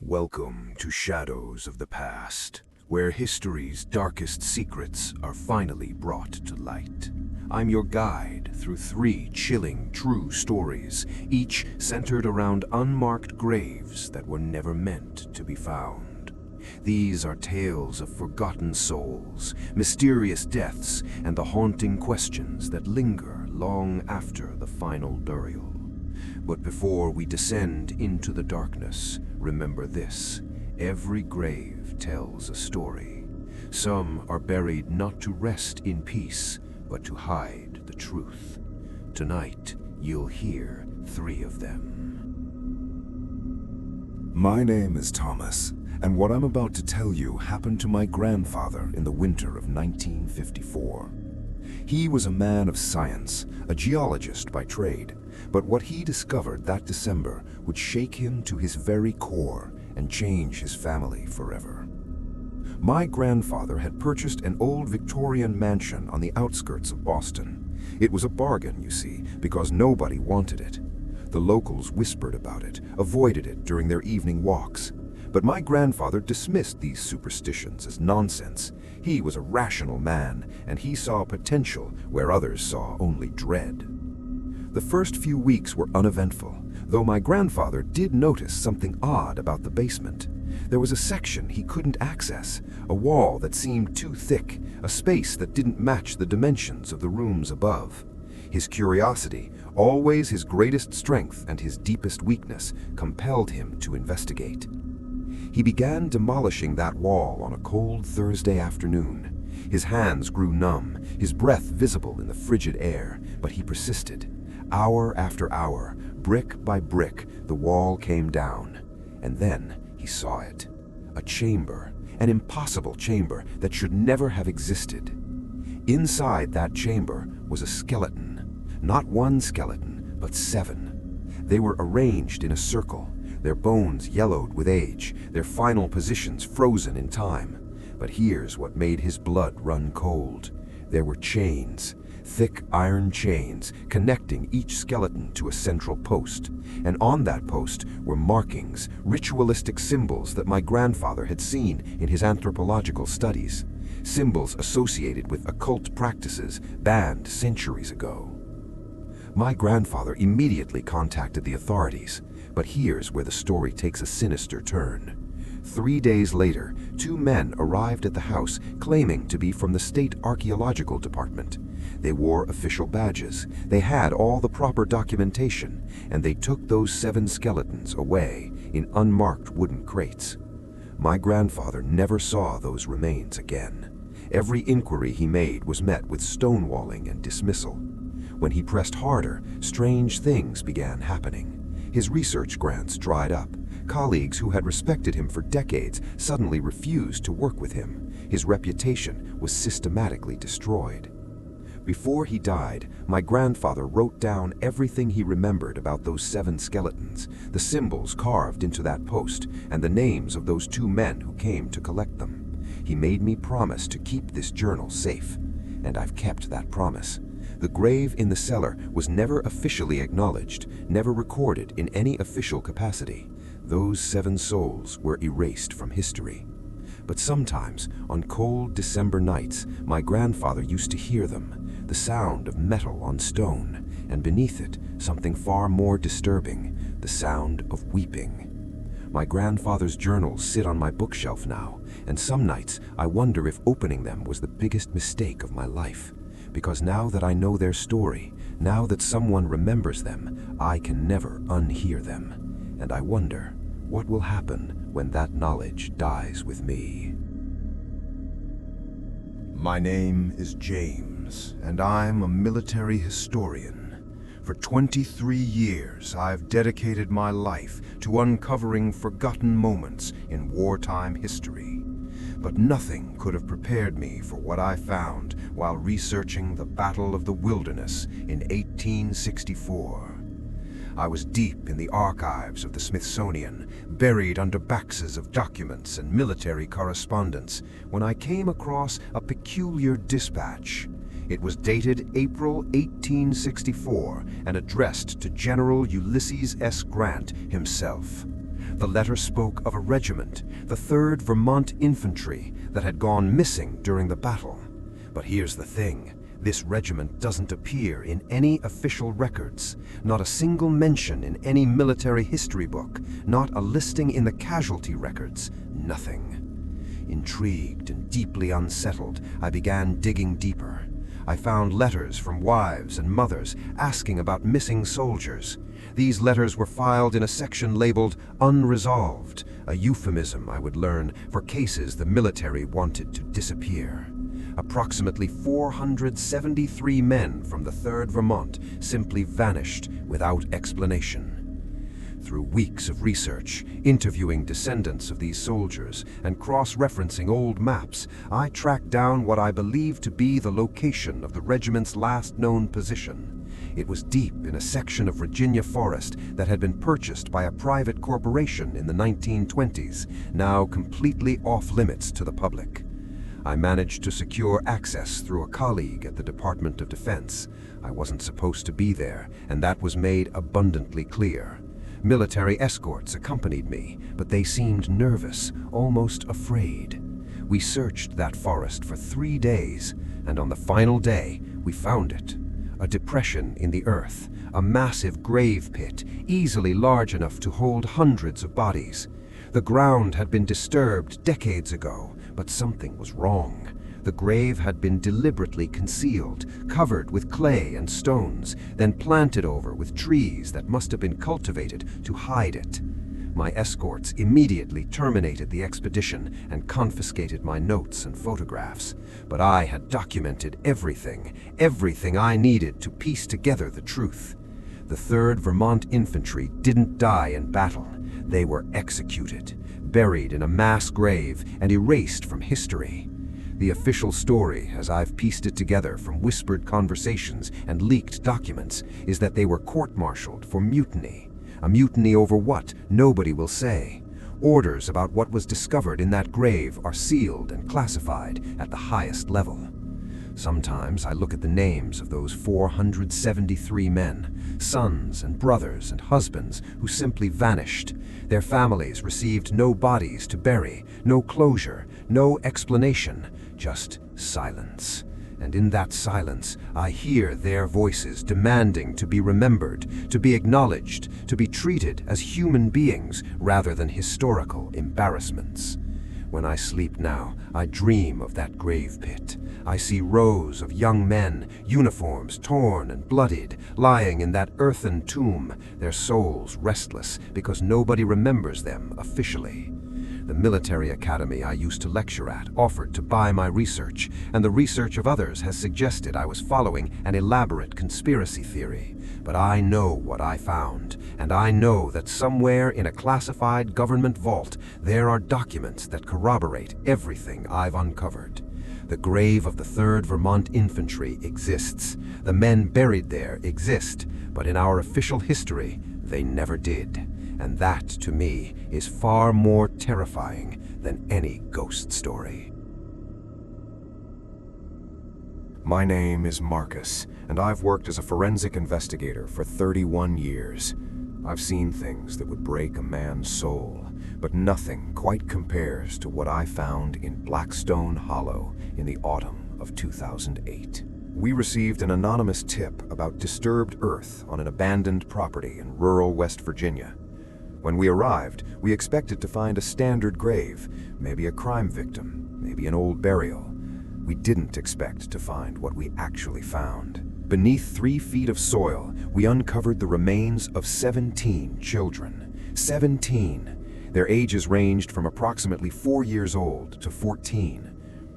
Welcome to Shadows of the Past, where history's darkest secrets are finally brought to light. I'm your guide through 3 chilling true stories, each centered around unmarked graves that were never meant to be found. These are tales of forgotten souls, mysterious deaths, and the haunting questions that linger long after the final burial. But before we descend into the darkness, remember this: every grave tells a story. Some are buried not to rest in peace, but to hide the truth. Tonight, you'll hear 3 of them. My name is Thomas, and what I'm about to tell you happened to my grandfather in the winter of 1954. He was a man of science, a geologist by trade, but what he discovered that December would shake him to his very core and change his family forever. My grandfather had purchased an old Victorian mansion on the outskirts of Boston. It was a bargain, you see, because nobody wanted it. The locals whispered about it, avoided it during their evening walks. But my grandfather dismissed these superstitions as nonsense. He was a rational man, and he saw potential where others saw only dread. The first few weeks were uneventful, though my grandfather did notice something odd about the basement. There was a section he couldn't access, a wall that seemed too thick, a space that didn't match the dimensions of the rooms above. His curiosity, always his greatest strength and his deepest weakness, compelled him to investigate. He began demolishing that wall on a cold Thursday afternoon. His hands grew numb, his breath visible in the frigid air, but he persisted. Hour after hour, brick by brick, the wall came down. And then he saw it. A chamber, an impossible chamber that should never have existed. Inside that chamber was a skeleton. Not one skeleton, but 7. They were arranged in a circle, their bones yellowed with age, their final positions frozen in time. But here's what made his blood run cold. There were chains, thick iron chains, connecting each skeleton to a central post. And on that post were markings, ritualistic symbols that my grandfather had seen in his anthropological studies. Symbols associated with occult practices banned centuries ago. My grandfather immediately contacted the authorities. But here's where the story takes a sinister turn. 3 days later, 2 men arrived at the house claiming to be from the state archaeological department. They wore official badges, they had all the proper documentation, and they took those 7 skeletons away in unmarked wooden crates. My grandfather never saw those remains again. Every inquiry he made was met with stonewalling and dismissal. When he pressed harder, strange things began happening. His research grants dried up. Colleagues who had respected him for decades suddenly refused to work with him. His reputation was systematically destroyed. Before he died, my grandfather wrote down everything he remembered about those 7 skeletons, the symbols carved into that post, and the names of those 2 men who came to collect them. He made me promise to keep this journal safe, and I've kept that promise. The grave in the cellar was never officially acknowledged, never recorded in any official capacity. Those 7 souls were erased from history. But sometimes, on cold December nights, my grandfather used to hear them, the sound of metal on stone, and beneath it, something far more disturbing, the sound of weeping. My grandfather's journals sit on my bookshelf now, and some nights I wonder if opening them was the biggest mistake of my life. Because now that I know their story, now that someone remembers them, I can never unhear them. And I wonder, what will happen when that knowledge dies with me? My name is James, and I'm a military historian. For 23 years, I've dedicated my life to uncovering forgotten moments in wartime history. But nothing could have prepared me for what I found while researching the Battle of the Wilderness in 1864. I was deep in the archives of the Smithsonian, buried under boxes of documents and military correspondence, when I came across a peculiar dispatch. It was dated April 1864 and addressed to General Ulysses S. Grant himself. The letter spoke of a regiment, the 3rd Vermont Infantry, that had gone missing during the battle. But here's the thing. This regiment doesn't appear in any official records, not a single mention in any military history book, not a listing in the casualty records, nothing. Intrigued and deeply unsettled, I began digging deeper. I found letters from wives and mothers asking about missing soldiers. These letters were filed in a section labeled Unresolved, a euphemism, I would learn, for cases the military wanted to disappear. Approximately 473 men from the 3rd Vermont simply vanished without explanation. Through weeks of research, interviewing descendants of these soldiers, and cross-referencing old maps, I tracked down what I believed to be the location of the regiment's last known position. It was deep in a section of Virginia forest that had been purchased by a private corporation in the 1920s, now completely off-limits to the public. I managed to secure access through a colleague at the Department of Defense. I wasn't supposed to be there, and that was made abundantly clear. Military escorts accompanied me, but they seemed nervous, almost afraid. We searched that forest for 3 days, and on the final day, we found it. A depression in the earth, a massive grave pit, easily large enough to hold hundreds of bodies. The ground had been disturbed decades ago, but something was wrong. The grave had been deliberately concealed, covered with clay and stones, then planted over with trees that must have been cultivated to hide it. My escorts immediately terminated the expedition and confiscated my notes and photographs. But I had documented everything I needed to piece together the truth. The 3rd Vermont Infantry didn't die in battle. They were executed, buried in a mass grave and erased from history. The official story, as I've pieced it together from whispered conversations and leaked documents, is that they were court-martialed for mutiny. A mutiny over what? Nobody will say. Orders about what was discovered in that grave are sealed and classified at the highest level. Sometimes I look at the names of those 473 men, sons and brothers and husbands who simply vanished. Their families received no bodies to bury, no closure, no explanation, just silence. And in that silence, I hear their voices demanding to be remembered, to be acknowledged, to be treated as human beings rather than historical embarrassments. When I sleep now, I dream of that grave pit. I see rows of young men, uniforms torn and bloodied, lying in that earthen tomb, their souls restless because nobody remembers them officially. The military academy I used to lecture at offered to buy my research, and the research of others has suggested I was following an elaborate conspiracy theory. But I know what I found, and I know that somewhere in a classified government vault there are documents that corroborate everything I've uncovered. The grave of the 3rd Vermont Infantry exists. The men buried there exist, but in our official history, they never did. And that, to me, is far more terrifying than any ghost story. My name is Marcus, and I've worked as a forensic investigator for 31 years. I've seen things that would break a man's soul, but nothing quite compares to what I found in Blackstone Hollow in the autumn of 2008. We received an anonymous tip about disturbed earth on an abandoned property in rural West Virginia. When we arrived, we expected to find a standard grave, maybe a crime victim, maybe an old burial. We didn't expect to find what we actually found. Beneath 3 feet of soil, we uncovered the remains of 17 children. 17! Their ages ranged from approximately 4 years old to 14.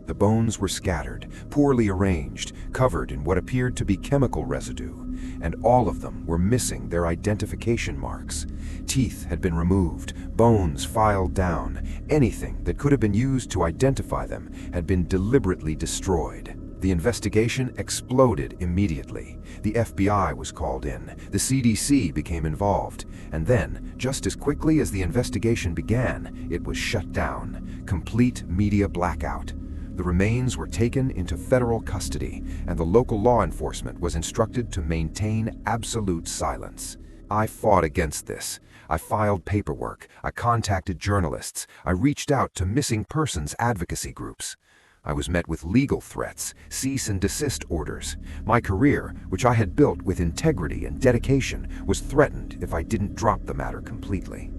The bones were scattered, poorly arranged, covered in what appeared to be chemical residue, and all of them were missing their identification marks. Teeth had been removed, bones filed down. Anything that could have been used to identify them had been deliberately destroyed. The investigation exploded immediately. The FBI was called in, the CDC became involved, and then, just as quickly as the investigation began, it was shut down. Complete media blackout. The remains were taken into federal custody, and the local law enforcement was instructed to maintain absolute silence. I fought against this. I filed paperwork, I contacted journalists, I reached out to missing persons advocacy groups. I was met with legal threats, cease and desist orders. My career, which I had built with integrity and dedication, was threatened if I didn't drop the matter completely.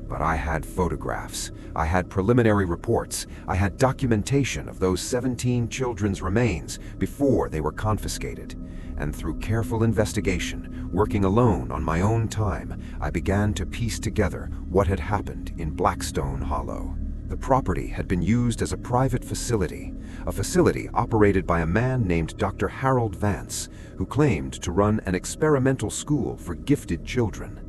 But I had photographs, I had preliminary reports, I had documentation of those 17 children's remains before they were confiscated. And through careful investigation, working alone on my own time, I began to piece together what had happened in Blackstone Hollow. The property had been used as a private facility, a facility operated by a man named Dr. Harold Vance, who claimed to run an experimental school for gifted children.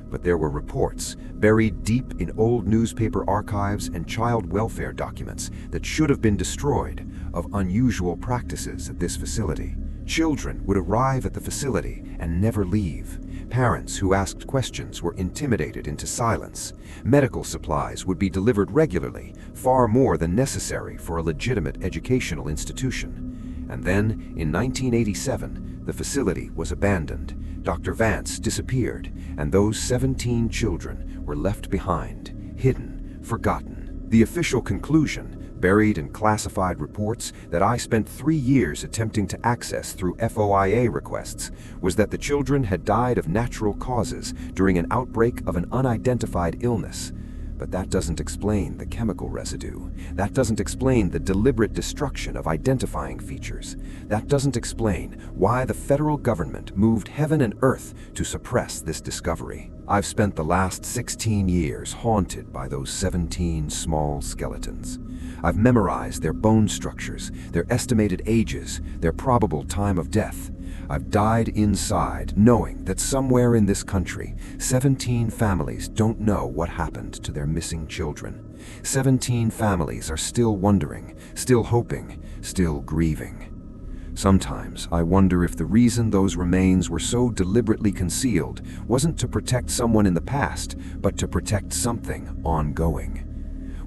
But there were reports, buried deep in old newspaper archives and child welfare documents that should have been destroyed, of unusual practices at this facility. Children would arrive at the facility and never leave. Parents who asked questions were intimidated into silence. Medical supplies would be delivered regularly, far more than necessary for a legitimate educational institution. And then, in 1987, the facility was abandoned. Dr. Vance disappeared, and those 17 children were left behind, hidden, forgotten. The official conclusion, buried in classified reports that I spent 3 years attempting to access through FOIA requests, was that the children had died of natural causes during an outbreak of an unidentified illness. But that doesn't explain the chemical residue. That doesn't explain the deliberate destruction of identifying features. That doesn't explain why the federal government moved heaven and earth to suppress this discovery. I've spent the last 16 years haunted by those 17 small skeletons. I've memorized their bone structures, their estimated ages, their probable time of death. I've died inside, knowing that somewhere in this country, 17 families don't know what happened to their missing children. 17 families are still wondering, still hoping, still grieving. Sometimes I wonder if the reason those remains were so deliberately concealed wasn't to protect someone in the past, but to protect something ongoing.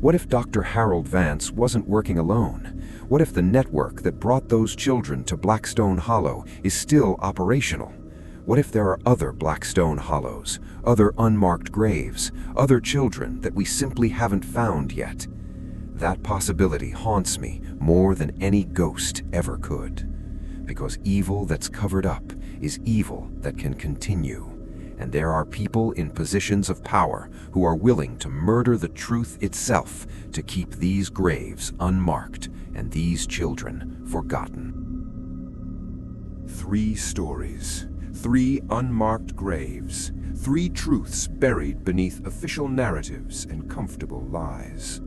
What if Dr. Harold Vance wasn't working alone? What if the network that brought those children to Blackstone Hollow is still operational? What if there are other Blackstone Hollows, other unmarked graves, other children that we simply haven't found yet? That possibility haunts me more than any ghost ever could. Because evil that's covered up is evil that can continue. And there are people in positions of power who are willing to murder the truth itself to keep these graves unmarked and these children forgotten. 3 stories, 3 unmarked graves, 3 truths buried beneath official narratives and comfortable lies.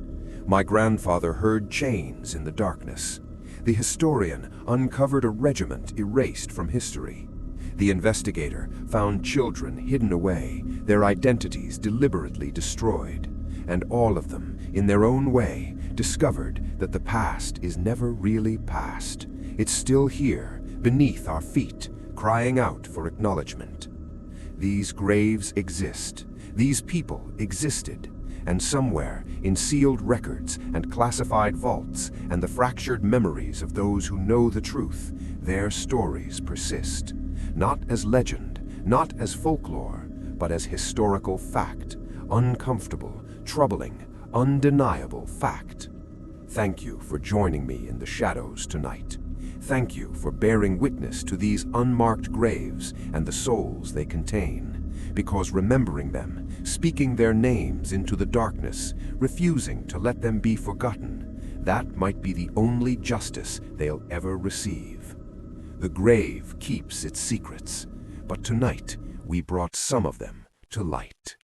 My grandfather heard chains in the darkness. The historian uncovered a regiment erased from history. The investigator found children hidden away, their identities deliberately destroyed, and all of them, in their own way, discovered that the past is never really past. It's still here, beneath our feet, crying out for acknowledgement. These graves exist. These people existed. And somewhere, in sealed records and classified vaults and the fractured memories of those who know the truth, their stories persist. Not as legend, not as folklore, but as historical fact, uncomfortable, troubling, undeniable fact. Thank you for joining me in the shadows tonight. Thank you for bearing witness to these unmarked graves and the souls they contain. Because remembering them, speaking their names into the darkness, refusing to let them be forgotten, that might be the only justice they'll ever receive. The grave keeps its secrets, but tonight we brought some of them to light.